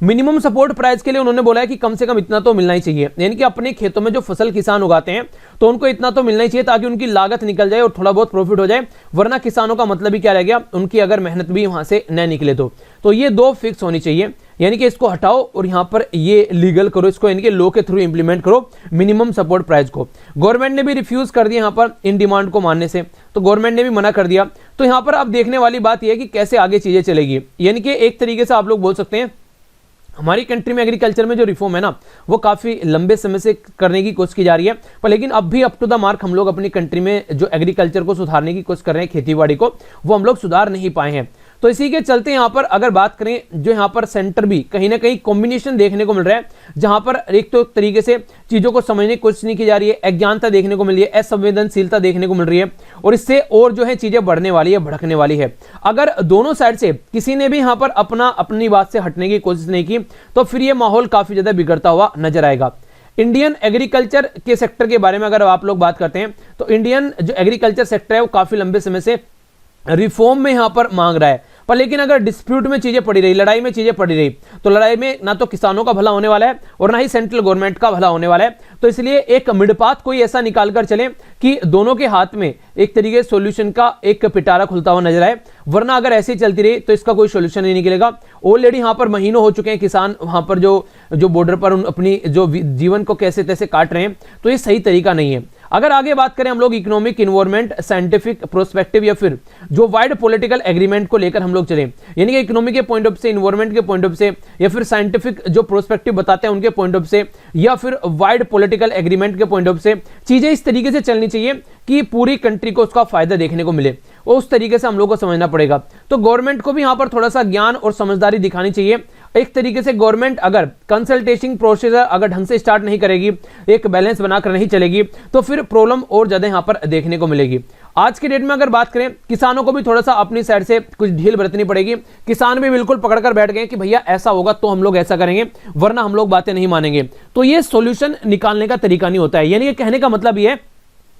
[SPEAKER 1] मिनिमम सपोर्ट प्राइस के लिए उन्होंने बोला है कि कम से कम इतना तो मिलना ही चाहिए, यानी कि अपने खेतों में जो फसल किसान उगाते हैं तो उनको इतना तो मिलना ही चाहिए ताकि उनकी लागत निकल जाए और थोड़ा बहुत प्रॉफिट हो जाए, वरना किसानों का मतलब ही क्या रह गया, उनकी अगर मेहनत भी वहां से न निकले तो ये दो फिक्स होनी चाहिए। यानी कि इसको हटाओ और यहां पर ये लीगल करो, इसको यानी कि लॉ के थ्रू इंप्लीमेंट करो मिनिमम सपोर्ट प्राइस को। गवर्नमेंट ने भी रिफ्यूज कर दिया यहां पर इन डिमांड को मानने से, तो गवर्नमेंट ने भी मना कर दिया। तो यहां पर अब देखने वाली बात यह है कि कैसे आगे चीजें चलेगी। यानी कि एक तरीके से आप लोग बोल सकते हैं हमारी कंट्री में एग्रीकल्चर में जो रिफॉर्म है ना वो काफी लंबे समय से करने की कोशिश की जा रही है, पर लेकिन अब भी अप टू द मार्क हम लोग अपनी कंट्री में जो एग्रीकल्चर को सुधारने की कोशिश कर रहे हैं, खेतीबाड़ी को, वो हम लोग सुधार नहीं पाए हैं। तो इसी के चलते यहाँ पर अगर बात करें, जो यहाँ पर सेंटर भी कहीं ना कहीं कॉम्बिनेशन देखने को मिल रहा है, जहां पर एक तो तरीके से चीजों को समझने की कोशिश नहीं की जा रही है, अज्ञानता देखने को मिल रही है, असंवेदनशीलता देखने को मिल रही है, और इससे और जो है चीजें बढ़ने वाली है, भड़कने वाली है। अगर दोनों साइड से किसी ने भी यहाँ पर अपनी बात से हटने की कोशिश नहीं की तो फिर ये माहौल काफी ज्यादा बिगड़ता हुआ नजर आएगा। इंडियन एग्रीकल्चर के सेक्टर के बारे में अगर आप लोग बात करते हैं तो इंडियन जो एग्रीकल्चर सेक्टर है वो काफी लंबे समय से रिफॉर्म में यहां पर मांग रहा है, पर लेकिन अगर डिस्प्यूट में चीजें पड़ी रही, लड़ाई में चीजें पड़ी रही, तो लड़ाई में ना तो किसानों का भला होने वाला है और ना ही सेंट्रल गवर्नमेंट का भला होने वाला है। तो इसलिए एक मिडपाथ कोई ऐसा निकाल कर चले कि दोनों के हाथ में एक तरीके से सॉल्यूशन का एक पिटारा खुलता हुआ नजर आए, वरना अगर ऐसे चलती रही तो इसका कोई सॉल्यूशन नहीं निकलेगा। ऑलरेडी यहां पर महीनों हो चुके हैं किसान वहां पर जो बॉर्डर पर अपनी जो जीवन को कैसे तैसे काट रहे हैं, तो ये सही तरीका नहीं है। अगर आगे बात करें हम लोग इकोनॉमिक इन्वायरमेंट, साइंटिफिक प्रोस्पेक्टिव या फिर जो वाइड पॉलिटिकल एग्रीमेंट को लेकर हम लोग चले, यानी कि इकोनॉमिक के पॉइंट ऑफ से, इन्वायरमेंट के पॉइंट ऑफ से, या फिर साइंटिफिक जो प्रोस्पेक्टिव बताते हैं उनके पॉइंट ऑफ से, या फिर वाइड पॉलिटिकल एग्रीमेंट के पॉइंट ऑफ से, चीजें इस तरीके से चलनी चाहिए कि पूरी कंट्री को उसका फायदा देखने को मिले, और उस तरीके से हम लोग को समझना पड़ेगा। तो गवर्नमेंट को भी यहां पर थोड़ा सा ज्ञान और समझदारी दिखानी चाहिए। एक तरीके से गवर्नमेंट अगर कंसल्टेशन प्रोसीजर अगर ढंग से स्टार्ट नहीं करेगी, एक बैलेंस बनाकर नहीं चलेगी, तो फिर प्रॉब्लम और ज्यादा यहां पर देखने को मिलेगी। आज के डेट में अगर बात करें, किसानों को भी थोड़ा सा अपनी साइड से कुछ ढील बरतनी पड़ेगी। किसान भी बिल्कुल पकड़कर बैठ गए कि भैया ऐसा होगा तो हम लोग ऐसा करेंगे, वरना हम लोग बातें नहीं मानेंगे। तो ये सॉल्यूशन निकालने का तरीका नहीं होता है। यानी कि कहने का मतलब ये है,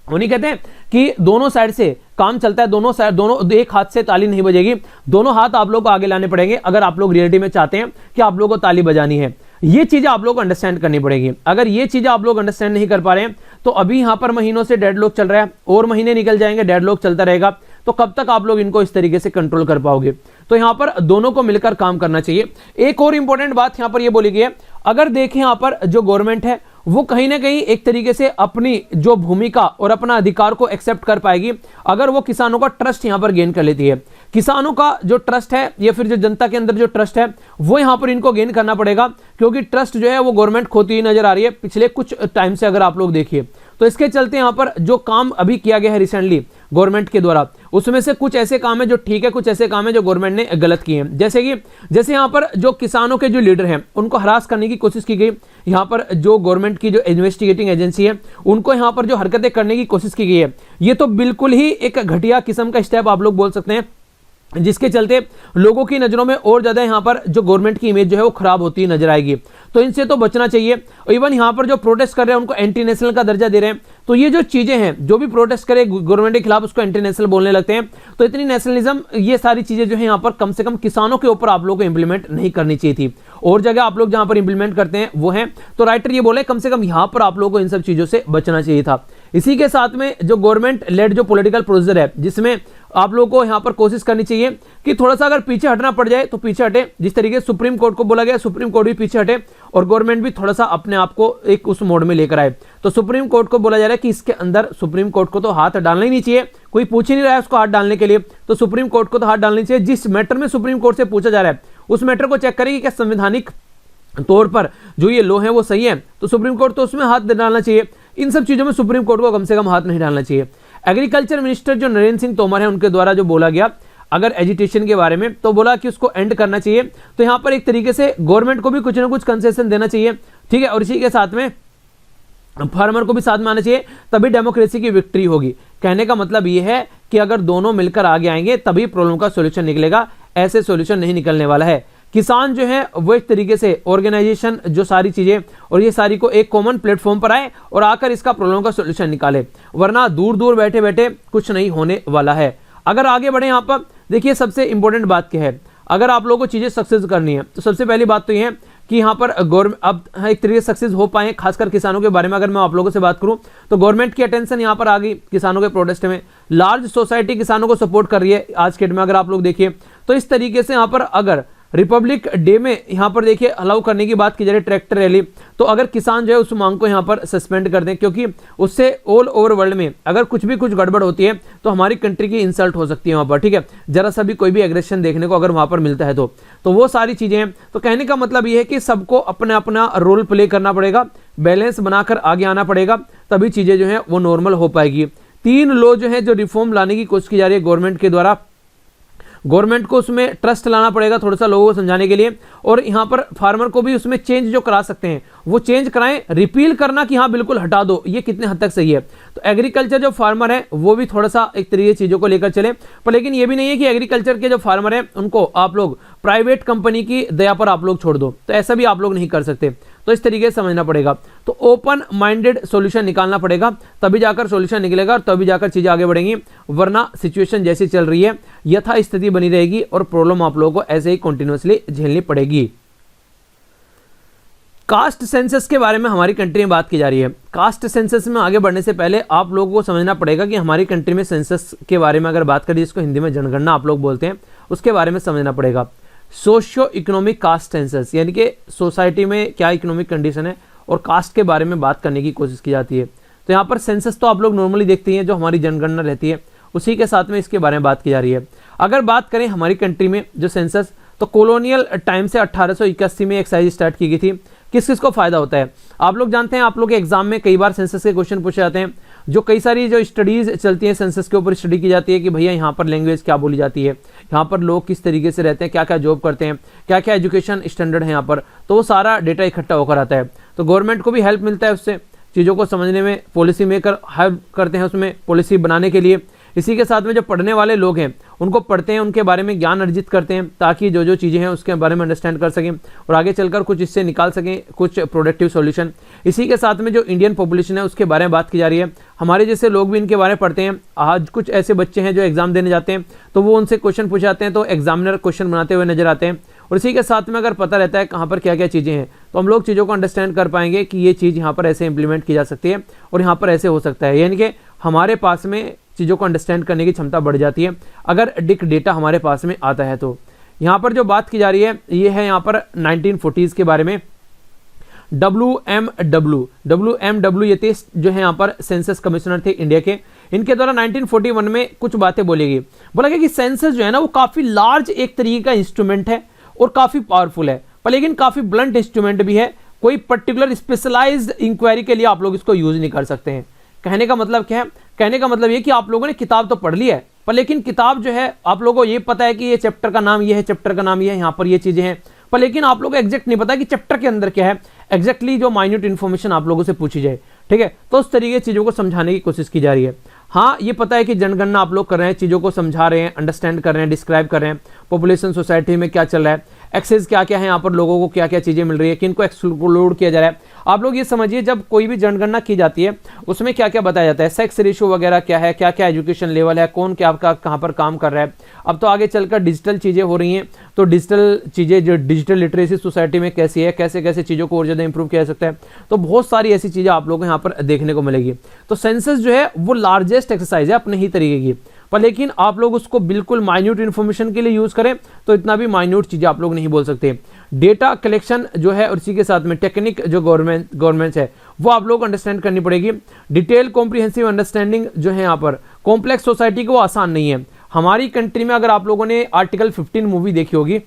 [SPEAKER 1] उन्हीं कहते हैं कि दोनों साइड से काम चलता है, दोनों एक हाथ से ताली नहीं बजेगी, दोनों हाथ आप लोग को आगे लाने पड़ेंगे अगर आप लोग रियलिटी में चाहते हैं कि आप लोगों को ताली बजानी है। ये चीजें आप लोग को अंडरस्टैंड करनी पड़ेगी। अगर ये चीजें आप लोग अंडरस्टैंड नहीं कर पा रहे हैं तो अभी यहां पर महीनों से डेडलॉक चल रहा है, और महीने निकल जाएंगे, डेडलॉक चलता रहेगा, तो कब तक आप लोग इनको इस तरीके से कंट्रोल कर पाओगे। तो यहां पर दोनों को मिलकर काम करना चाहिए। एक और इंपॉर्टेंट बात यहां पर यह बोली गई है, अगर देखें यहां पर जो गवर्नमेंट है वो कहीं ना कहीं एक तरीके से अपनी जो भूमिका और अपना अधिकार को एक्सेप्ट कर पाएगी अगर वो किसानों का ट्रस्ट यहां पर गेन कर लेती है। किसानों का जो ट्रस्ट है या फिर जो जनता के अंदर जो ट्रस्ट है वो यहां पर इनको गेन करना पड़ेगा, क्योंकि ट्रस्ट जो है वो गवर्नमेंट खोती हुई नजर आ रही है पिछले कुछ टाइम से। अगर आप लोग देखिए तो इसके चलते यहां पर जो काम अभी किया गया है रिसेंटली गवर्नमेंट के द्वारा, उसमें से कुछ ऐसे काम है जो ठीक है, कुछ ऐसे काम है जो गवर्नमेंट ने गलत किए हैं। जैसे यहां पर जो किसानों के जो लीडर हैं उनको हरास करने की कोशिश की गई। यहां पर जो गवर्नमेंट की जो इन्वेस्टिगेटिंग एजेंसी है उनको यहां पर जो हरकतें करने की कोशिश की गई है, ये तो बिल्कुल ही एक घटिया किस्म का स्टेप आप लोग बोल सकते हैं, जिसके चलते लोगों की नजरों में और ज्यादा यहां पर जो गवर्नमेंट की इमेज जो है वो खराब होती नजर आएगी। तो इनसे तो बचना चाहिए। इवन यहां पर जो प्रोटेस्ट कर रहे हैं उनको एंटी नेशनल का दर्जा दे रहे हैं। तो ये जो चीजें हैं, जो भी प्रोटेस्ट करे गवर्नमेंट के खिलाफ उसको एंटी नेशनल बोलने लगते हैं। तो इतनी नेशनलिज्म, ये सारी चीजें जो है यहाँ पर कम से कम किसानों के ऊपर आप लोगों को इंप्लीमेंट नहीं करनी चाहिए थी। और जगह आप लोग जहां पर इंप्लीमेंट करते हैं वो है, तो राइटर ये बोले कम से कम यहां पर आप लोगों को इन सब चीजों से बचना चाहिए था। इसी के साथ में जो गवर्नमेंट लेड जो पॉलिटिकल प्रोसीजर है, जिसमें आप लोगों को यहां पर कोशिश करनी चाहिए कि थोड़ा सा अगर पीछे हटना पड़ जाए तो पीछे हटे। जिस तरीके से सुप्रीम कोर्ट को बोला गया, सुप्रीम कोर्ट भी पीछे हटे और गवर्नमेंट भी थोड़ा सा अपने आप को एक उस मोड में लेकर आए। तो सुप्रीम कोर्ट को बोला जा रहा है कि इसके अंदर सुप्रीम कोर्ट को तो हाथ डालना ही नहीं चाहिए, कोई पूछ ही नहीं रहा है उसको हाथ डालने के लिए, तो सुप्रीम कोर्ट को तो हाथ डालनी चाहिए। जिस मैटर में सुप्रीम कोर्ट से पूछा जा रहा है उस मैटर को चेक करेगी क्या संवैधानिक तौर पर जो ये लॉ है वो सही है, तो सुप्रीम कोर्ट तो उसमें हाथ डालना चाहिए। इन सब चीजों में सुप्रीम कोर्ट को कम से कम हाथ नहीं डालना चाहिए। एग्रीकल्चर मिनिस्टर जो नरेंद्र सिंह तोमर है उनके द्वारा जो बोला गया अगर एजुटेशन के बारे में, तो बोला कि उसको एंड करना चाहिए। तो यहां पर एक तरीके से गवर्नमेंट को भी कुछ ना कुछ कंसेशन देना चाहिए, ठीक है, और इसी के साथ में फार्मर को भी साथ में आना चाहिए, तभी डेमोक्रेसी की विक्ट्री होगी। कहने का मतलब यह है कि अगर दोनों मिलकर आगे आएंगे तभी प्रॉब्लम का सॉल्यूशन निकलेगा, ऐसे सॉल्यूशन नहीं निकलने वाला है। किसान जो है वो एक तरीके से ऑर्गेनाइजेशन जो सारी चीजें और ये सारी को एक कॉमन प्लेटफॉर्म पर आए और आकर इसका प्रॉब्लम का सॉल्यूशन निकाले, वरना दूर दूर बैठे बैठे कुछ नहीं होने वाला है। अगर आगे बढ़े यहाँ पर देखिए सबसे इंपॉर्टेंट बात क्या है, अगर आप लोगों को चीजें सक्सेस करनी है तो सबसे पहली बात तो ये है कि यहाँ पर गवर्नमेंट अब एक तरीके से सक्सेस हो पाए, खासकर किसानों के बारे में अगर मैं आप लोगों से बात करूं तो गवर्नमेंट की अटेंशन यहाँ पर आ गई किसानों के प्रोटेस्ट में। लार्ज सोसाइटी किसानों को सपोर्ट कर रही है आज के डेट में। अगर आप लोग देखिए तो इस तरीके से यहाँ पर अगर रिपब्लिक डे में यहां पर देखिए अलाउ करने की बात की जा रही है ट्रैक्टर रैली, तो अगर किसान जो है उस मांग को यहां पर सस्पेंड कर दें, क्योंकि उससे ऑल ओवर वर्ल्ड में अगर कुछ गड़बड़ होती है तो हमारी कंट्री की इंसल्ट हो सकती है वहां पर, ठीक है, जरा सा भी कोई भी एग्रेशन देखने को अगर वहां पर मिलता है तो वो सारी चीजें हैं। तो कहने का मतलब ये है कि सबको अपना अपना रोल प्ले करना पड़ेगा, बैलेंस बनाकर आगे आना पड़ेगा, तभी चीजें जो है वो नॉर्मल हो पाएगी। 3 लॉ जो है जो रिफॉर्म लाने की कोशिश की जा रही है गवर्नमेंट के द्वारा, गवर्नमेंट को उसमें ट्रस्ट लाना पड़ेगा थोड़ा सा लोगों को समझाने के लिए, और यहाँ पर फार्मर को भी उसमें चेंज जो करा सकते हैं वो चेंज कराएं। रिपील करना कि हाँ बिल्कुल हटा दो, ये कितने हद तक सही है। तो एग्रीकल्चर जो फार्मर है वो भी थोड़ा सा एक तरीके चीजों को लेकर चले, पर लेकिन ये भी नहीं है कि एग्रीकल्चर के जो फार्मर है उनको आप लोग प्राइवेट कंपनी की दया पर आप लोग छोड़ दो, तो ऐसा भी आप लोग नहीं कर सकते। तो इस तरीके से समझना पड़ेगा। तो ओपन माइंडेड सॉल्यूशन निकालना पड़ेगा, तभी जाकर सॉल्यूशन निकलेगा और तभी जाकर चीजें आगे बढ़ेंगी, वरना सिचुएशन जैसी चल रही है यथा स्थिति बनी रहेगी और प्रॉब्लम आप लोगों को ऐसे ही कंटिन्यूअसली झेलनी पड़ेगी। कास्ट सेंसस के बारे में हमारी कंट्री में बात की जा रही है। कास्ट सेंसस में आगे बढ़ने से पहले आप लोगों को समझना पड़ेगा कि हमारी कंट्री में सेंसस के बारे में अगर बात करें, जिसको हिंदी में जनगणना आप लोग बोलते हैं, उसके बारे में समझना पड़ेगा। सोशियो इकोनॉमिक कास्ट सेंसस, यानी कि सोसाइटी में क्या इकोनॉमिक कंडीशन है और कास्ट के बारे में बात करने की कोशिश की जाती है। तो यहाँ पर सेंसस तो आप लोग नॉर्मली देखते हैं, जो हमारी जनगणना रहती है उसी के साथ में इसके बारे में बात की जा रही है। अगर बात करें हमारी कंट्री में जो सेंसस, तो कॉलोनियल टाइम से 1881 में एक्सरसाइज स्टार्ट की गई थी। किस किस को फायदा होता है आप लोग जानते हैं, आप लोग के एग्जाम में कई बार सेंसस के क्वेश्चन पूछे जाते हैं। जो कई सारी जो स्टडीज चलती हैं सेंसस के ऊपर स्टडी की जाती है कि भैया यहाँ पर लैंग्वेज क्या बोली जाती है, यहाँ पर लोग किस तरीके से रहते हैं, क्या क्या जॉब करते हैं, क्या क्या एजुकेशन स्टैंडर्ड है यहाँ पर, तो वो सारा डेटा इकट्ठा होकर आता है। तो गवर्नमेंट को भी हेल्प मिलता है उससे, चीज़ों को समझने में, पॉलिसी मेकर हेल्प करते हैं उसमें पॉलिसी बनाने के लिए। इसी के साथ में जो पढ़ने वाले लोग हैं उनको पढ़ते हैं, उनके बारे में ज्ञान अर्जित करते हैं ताकि जो जो चीज़ें हैं उसके बारे में अंडरस्टैंड कर सकें और आगे चलकर कुछ इससे निकाल सकें कुछ प्रोडक्टिव सॉल्यूशन। इसी के साथ में जो इंडियन पॉपुलेशन है उसके बारे में बात की जा रही है। हमारे जैसे लोग भी इनके बारे में पढ़ते हैं। आज कुछ ऐसे बच्चे हैं जो एग्जाम देने जाते हैं तो वो उनसे क्वेश्चन पूछे जाते हैं, तो एग्जामिनर क्वेश्चन बनाते हुए नजर आते हैं। और इसी के साथ में अगर पता रहता है कहाँ पर क्या क्या चीज़ें हैं तो हम लोग चीज़ों को अंडरस्टैंड कर पाएंगे कि ये चीज़ यहाँ पर ऐसे इंप्लीमेंट की जा सकती है और यहाँ पर ऐसे हो सकता है। यानी कि हमारे पास में चीज़ों को अंडरस्टैंड करने की क्षमता बढ़ जाती है अगर डेटा हमारे पास में आता है। तो यहाँ पर जो बात की जा रही है ये है यहाँ पर 1940s के बारे में। WMW ये थे जो है यहाँ पर सेंसस कमिश्नर थे इंडिया के। इनके द्वारा 1941 में कुछ बातें बोली गई। बोला गया कि सेंसस जो है ना वो काफ़ी लार्ज एक तरीके का इंस्ट्रूमेंट है और काफ़ी पावरफुल है, पर लेकिन काफ़ी ब्लंट इंस्ट्रूमेंट भी है। कोई पर्टिकुलर स्पेशलाइज्ड इंक्वायरी के लिए आप लोग इसको यूज नहीं कर सकते हैं। कहने का मतलब क्या है? कहने का मतलब ये कि आप लोगों ने किताब तो पढ़ ली है, पर लेकिन किताब जो है आप लोगों को ये पता है कि ये चैप्टर का नाम ये है, चैप्टर का नाम ये है, यहाँ पर ये चीज़ें हैं, पर लेकिन आप लोगों को एग्जैक्ट नहीं पता कि चैप्टर के अंदर क्या है, एग्जैक्टली जो माइन्यूट इन्फॉर्मेशन आप लोगों से पूछी जाए। ठीक है, तो उस तरीके की चीज़ों को समझाने की कोशिश की जा रही है। हाँ, ये पता है कि जनगणना आप लोग कर रहे हैं, चीज़ों को समझा रहे हैं, अंडरस्टैंड कर रहे हैं, डिस्क्राइब कर रहे हैं, पॉपुलेशन सोसाइटी में क्या चल रहा है, एक्सेस क्या क्या है, यहाँ पर लोगों को क्या क्या चीज़ें मिल रही है, किनको एक्सक्लूड किया जा रहा है। आप लोग ये समझिए जब कोई भी जनगणना की जाती है उसमें क्या क्या बताया जाता है, सेक्स रेशियो वगैरह क्या है, क्या क्या एजुकेशन लेवल है, कौन क्या आपका कहाँ पर काम कर रहा है। अब तो आगे चलकर डिजिटल चीज़ें हो रही हैं, तो डिजिटल चीज़ें जो डिजिटल लिटरेसी सोसाइटी में कैसी है, कैसे कैसे चीज़ों को और ज़्यादा इंप्रूव किया जा सकता है, तो बहुत सारी ऐसी चीज़ें आप लोगों को यहाँ पर देखने को मिलेगी। तो सेंसस जो है वो लार्जेस्ट एक्सरसाइज है अपने ही तरीके की, पर लेकिन आप लोग उसको बिल्कुल माइन्यूट इन्फॉर्मेशन के लिए यूज़ करें तो इतना भी माइन्यूट चीज़ें आप लोग नहीं बोल सकते। डेटा कलेक्शन जो है और इसी के साथ में टेक्निक जो गवर्नमेंट है वो आप लोग को अंडरस्टैंड करनी पड़ेगी। डिटेल कॉम्प्रिहेंसिव अंडरस्टैंडिंग जो है यहाँ पर कॉम्प्लेक्स सोसाइटी को आसान नहीं है। हमारी कंट्री में अगर आप लोगों ने आर्टिकल 15 मूवी देखी होगी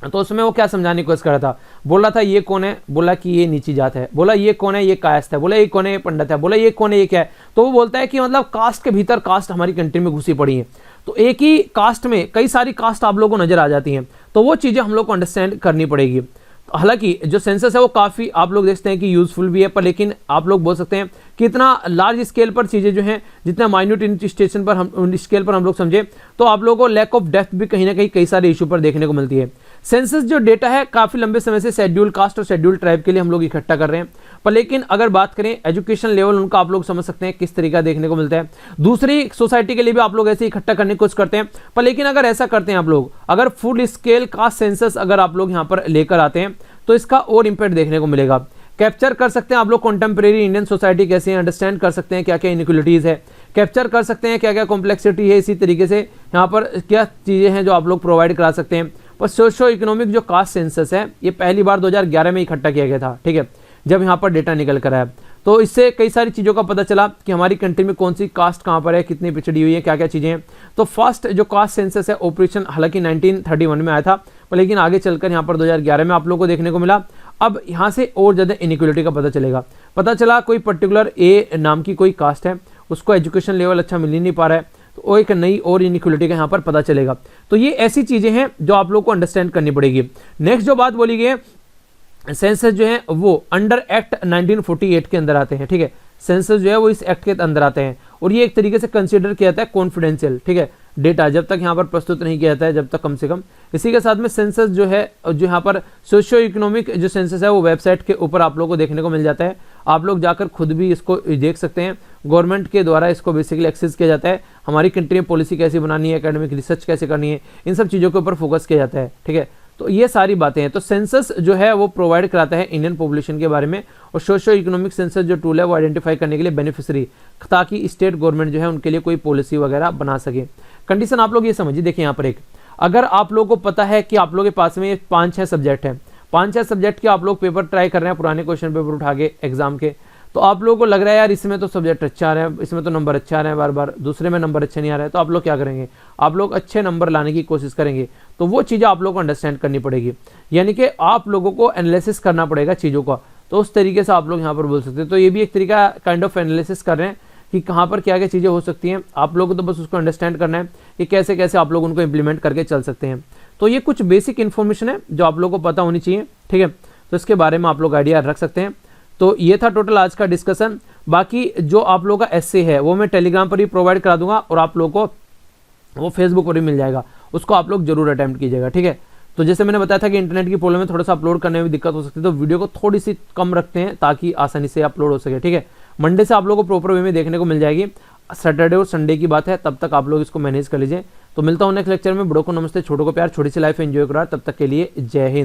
[SPEAKER 1] तो उसमें वो क्या समझाने की कोशिश कर रहा था, बोल रहा था ये कौन है, बोला कि ये नीची जात है, बोला ये कौन है, ये कायस्थ है, बोला ये कौन है, ये पंडित है, बोला ये कौन है, ये क्या है। तो वो बोलता है कि मतलब कास्ट के भीतर कास्ट हमारी कंट्री में घुसी पड़ी है, तो एक ही कास्ट में कई सारी कास्ट आप लोगों को नजर आ जाती हैं, तो वो चीज़ें हम लोग को अंडरस्टैंड करनी पड़ेगी। हालांकि जो सेंसस है वो काफ़ी आप लोग देखते हैं कि यूजफुल भी है, पर लेकिन आप लोग बोल सकते हैं कि इतना लार्ज स्केल पर चीज़ें जो हैं, जितना माइन्यूट स्टेशन पर हम स्केल पर हम लोग समझे तो आप लोगों को लैक ऑफ डेप्थ भी कहीं ना कहीं कई सारे इशू पर देखने को मिलती है। सेंसस जो डेटा है काफ़ी लंबे समय से शेड्यूल कास्ट और शेड्यूल ट्राइब के लिए हम लोग इकट्ठा कर रहे हैं, पर लेकिन अगर बात करें एजुकेशन लेवल उनका आप लोग समझ सकते हैं किस तरीका देखने को मिलता है। दूसरी सोसाइटी के लिए भी आप लोग ऐसे इकट्ठा करने की कोशिश करते हैं, पर लेकिन अगर ऐसा करते हैं आप लोग, अगर फुल स्केल कास्ट सेंसस अगर आप लोग यहाँ पर लेकर आते हैं तो इसका और इम्पैक्ट देखने को मिलेगा। कैप्चर कर सकते हैं आप लोग कॉन्टेम्परेरी इंडियन सोसाइटी कैसे है, अंडरस्टैंड कर सकते हैं क्या क्या इनइक्वालिटीज़ है, कैप्चर कर सकते हैं क्या क्या कॉम्प्लेक्सिटी है, इसी तरीके से यहाँ पर क्या चीज़ें हैं जो आप लोग प्रोवाइड करा सकते हैं। पर सोशो इकोनॉमिक जो कास्ट सेंसस है ये पहली बार 2011 में इकट्ठा किया गया था, ठीक है, जब यहाँ पर डेटा निकल कर आया, तो इससे कई सारी चीज़ों का पता चला कि हमारी कंट्री में कौन सी कास्ट कहाँ पर है, कितनी पिछड़ी हुई है, क्या क्या चीज़ें हैं। तो फर्स्ट जो कास्ट सेंसस है ऑपरेशन हालांकि 1931 में आया था, पर लेकिन आगे चलकर यहाँ पर 2011 में आप लोगों को देखने को मिला। अब यहाँ से और ज़्यादा इनइक्वालिटी का पता चलेगा। पता चला कोई पर्टिकुलर ए नाम की कोई कास्ट है, उसको एजुकेशन लेवल अच्छा मिल ही नहीं पा रहा है, तो वो एक नई और इनइक्वालिटी का यहाँ पर पता चलेगा। तो ये ऐसी चीज़ें हैं जो आप लोग को अंडरस्टैंड करनी पड़ेगी। नेक्स्ट जो बात बोली गई है, सेंसस जो है वो अंडर एक्ट 1948 के अंदर आते हैं, ठीक है, सेंसस जो है वो इस एक्ट के अंदर आते हैं और ये एक तरीके से कंसीडर किया जाता है कॉन्फिडेंशियल, ठीक है, डेटा जब तक यहाँ पर प्रस्तुत नहीं किया जाता है, जब तक कम से कम। इसी के साथ में सेंसस जो है जो यहाँ पर सोशियो इकोनॉमिक जो सेंसस है वो वेबसाइट के ऊपर आप लोगों को देखने को मिल जाता है, आप लोग जाकर खुद भी इसको देख सकते हैं। गवर्नमेंट के द्वारा इसको बेसिकली एक्सेस किया जाता है, हमारी कंट्री में पॉलिसी कैसे बनानी है, एकेडमिक रिसर्च कैसे करनी है, इन सब चीज़ों के ऊपर फोकस किया जाता है, ठीक है। तो ये सारी बातें हैं। तो सेंसस जो है वो प्रोवाइड कराता है इंडियन पॉपुलेशन के बारे में, और सोशो इकोनॉमिक सेंसस जो टूल है वो आइडेंटिफाई करने के लिए बेनिफिशियरी, ताकि स्टेट गवर्नमेंट जो है उनके लिए कोई पॉलिसी वगैरह बना सके। कंडीशन आप लोग ये समझिए, देखिए यहाँ पर एक, अगर आप लोगों को पता है कि आप लोगों के पास में 5-6 सब्जेक्ट हैं, 5-6 सब्जेक्ट के आप लोग पेपर ट्राई कर रहे हैं, पुराने क्वेश्चन पेपर उठा के एग्जाम के, तो आप लोगों को लग रहा है यार इसमें तो सब्जेक्ट अच्छा आ रहा है, इसमें तो नंबर अच्छा आ रहा है, बार बार दूसरे में नंबर अच्छा नहीं आ रहा है, तो आप लोग क्या करेंगे, आप लोग अच्छे नंबर लाने की कोशिश करेंगे। तो वो चीज़ें आप लोगों को अंडरस्टैंड करनी पड़ेगी, यानी कि आप लोगों को एनालिसिस करना पड़ेगा चीज़ों का। तो उस तरीके से आप लोग यहाँ पर बोल सकते हैं। तो ये भी एक तरीका काइंड ऑफ एनालिसिस कर रहे हैं कि कहाँ पर क्या क्या चीज़ें हो सकती हैं। आप लोगों को तो बस उसको अंडरस्टैंड करना है कि कैसे कैसे आप लोग उनको इंप्लीमेंट करके चल सकते हैं। तो ये कुछ बेसिक इन्फॉर्मेशन है जो आप लोगों को पता होनी चाहिए, ठीक है। तो इसके बारे में आप लोग आइडिया रख सकते हैं। तो ये था टोटल आज का डिस्कशन। बाकी जो आप लोगों का एस्से है वो मैं टेलीग्राम पर ही प्रोवाइड करा दूंगा और आप लोगों को वो फेसबुक पर भी मिल जाएगा, उसको आप लोग जरूर अटेम्प्ट कीजिएगा, ठीक है। तो जैसे मैंने बताया था कि इंटरनेट की प्रॉब्लम है, थोड़ा सा अपलोड करने में भी दिक्कत हो सकती है, तो वीडियो को थोड़ी सी कम रखते हैं ताकि आसानी से अपलोड हो सके, ठीक है। मंडे से आप लोगों को प्रॉपर वे में देखने को मिल जाएगी। सैटरडे और संडे की बात है, तब तक आप लोग इसको मैनेज कर लीजिए। तो मिलता हूँ नेक्स्ट लेक्चर में। बड़ों को नमस्ते, छोटों को प्यार, छोटी सी लाइफ एंजॉय करा। तब तक के लिए जय हिंद।